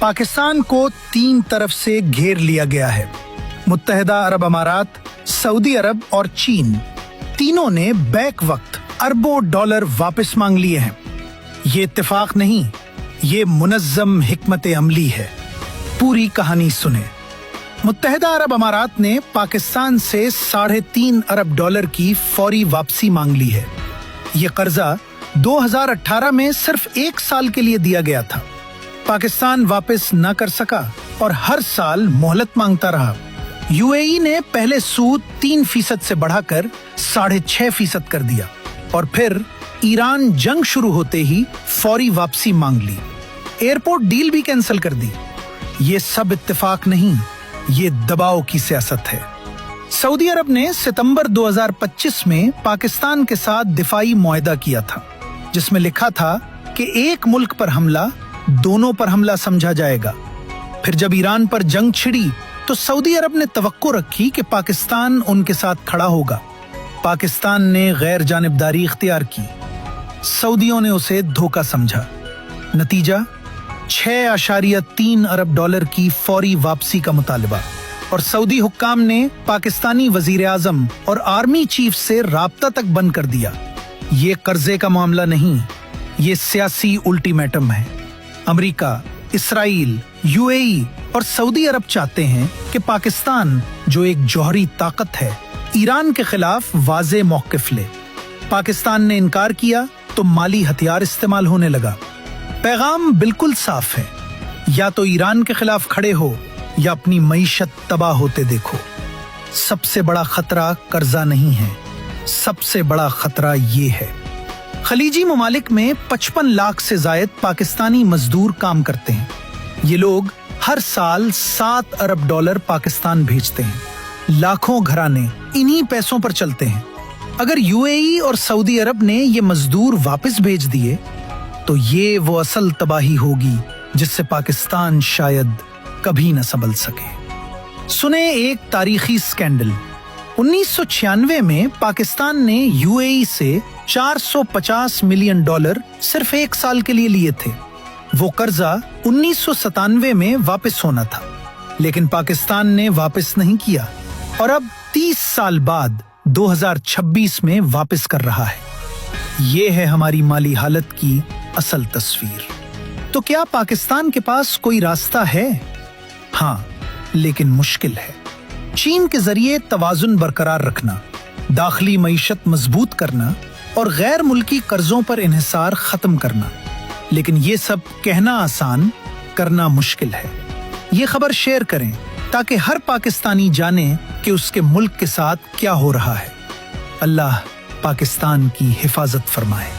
पाकिस्तान को 3 तरफ से घेर लिया गया है। मुत्तहिदा अरब अमारात, सऊदी अरब और चीन तीनों ने बैक वक्त अरबों डॉलर वापस मांग लिए हैं। ये इत्तेफाक नहीं, ये मुनज़्ज़म हिकमत अमली है। पूरी कहानी सुने। मुत्तहिदा अरब अमारात ने पाकिस्तान से $3.5 अरब की फौरी वापसी मांग ली है। ये कर्जा 2018 में सिर्फ 1 साल के लिए दिया गया था। पाकिस्तान वापस न कर सका और हर साल मोहलत मांगता रहा। यूएई ने पहले सूद 3% से बढ़ाकर 6.5% कर दिया और फिर ईरान जंग शुरू होते ही फौरी वापसी मांग ली। एयरपोर्ट डील भी कैंसिल कर दी। ये सब इत्तेफाक नहीं, ये दबाव की सियासत है। सऊदी अरब ने सितंबर 2025 में पाकिस्तान के साथ दिफाई मुआहदा किया था, जिसमें लिखा था कि एक मुल्क पर हमला दोनों पर हमला समझा जाएगा। फिर जब ईरान पर जंग छिड़ी तो सऊदी अरब ने तवक्को रखी कि पाकिस्तान उनके साथ खड़ा होगा। पाकिस्तान ने गैर जानिबदारी इख्तियार की। सऊदियों ने उसे धोखा समझा। नतीजा $6.3 अरब की फौरी वापसी का मुतालबा और सऊदी हुक्काम ने पाकिस्तानी वजीर आजम और आर्मी चीफ से राब्ता तक बंद कर दिया। ये कर्जे का मामला नहीं, ये सियासी अल्टीमेटम है। अमेरिका, इसराइल, यूएई और सऊदी अरब चाहते हैं कि पाकिस्तान, जो एक जौहरी ताकत है, ईरान के खिलाफ वाज़े मौक़िफ़ ले। पाकिस्तान ने इनकार किया तो माली हथियार इस्तेमाल होने लगा। पैगाम बिल्कुल साफ है, या तो ईरान के खिलाफ खड़े हो या अपनी मईशत तबाह होते देखो। सबसे बड़ा खतरा कर्जा नहीं है, सबसे बड़ा खतरा ये है। खलीजी ममालिक में 55 लाख से जायद पाकिस्तानी मजदूर काम करते हैं। ये लोग हर साल $7 अरब पाकिस्तान भेजते हैं। लाखों घराने इन्हीं पैसों पर चलते हैं। अगर यूएई और सऊदी अरब ने ये मजदूर वापस भेज दिए तो ये वो असल तबाही होगी जिससे पाकिस्तान शायद कभी न संभल सके। सुने एक तारीखी स्कैंडल। 1996 में पाकिस्तान ने यूएई से $450 मिलियन सिर्फ 1 साल के लिए लिए थे। वो कर्जा 1997 में वापस होना था, लेकिन पाकिस्तान ने वापस नहीं किया और अब 30 साल बाद 2026 में वापस कर रहा है। ये है हमारी माली हालत की असल तस्वीर। तो क्या पाकिस्तान के पास कोई रास्ता है? हाँ, लेकिन मुश्किल है। चीन के जरिए तवाजुन बरकरार रखना, दाखिली मईशत मजबूत करना और गैर मुल्की कर्जों पर इन्हिसार खत्म करना। लेकिन ये सब कहना आसान, करना मुश्किल है। ये खबर शेयर करें ताकि हर पाकिस्तानी जाने कि उसके मुल्क के साथ क्या हो रहा है। अल्लाह पाकिस्तान की हिफाजत फरमाए।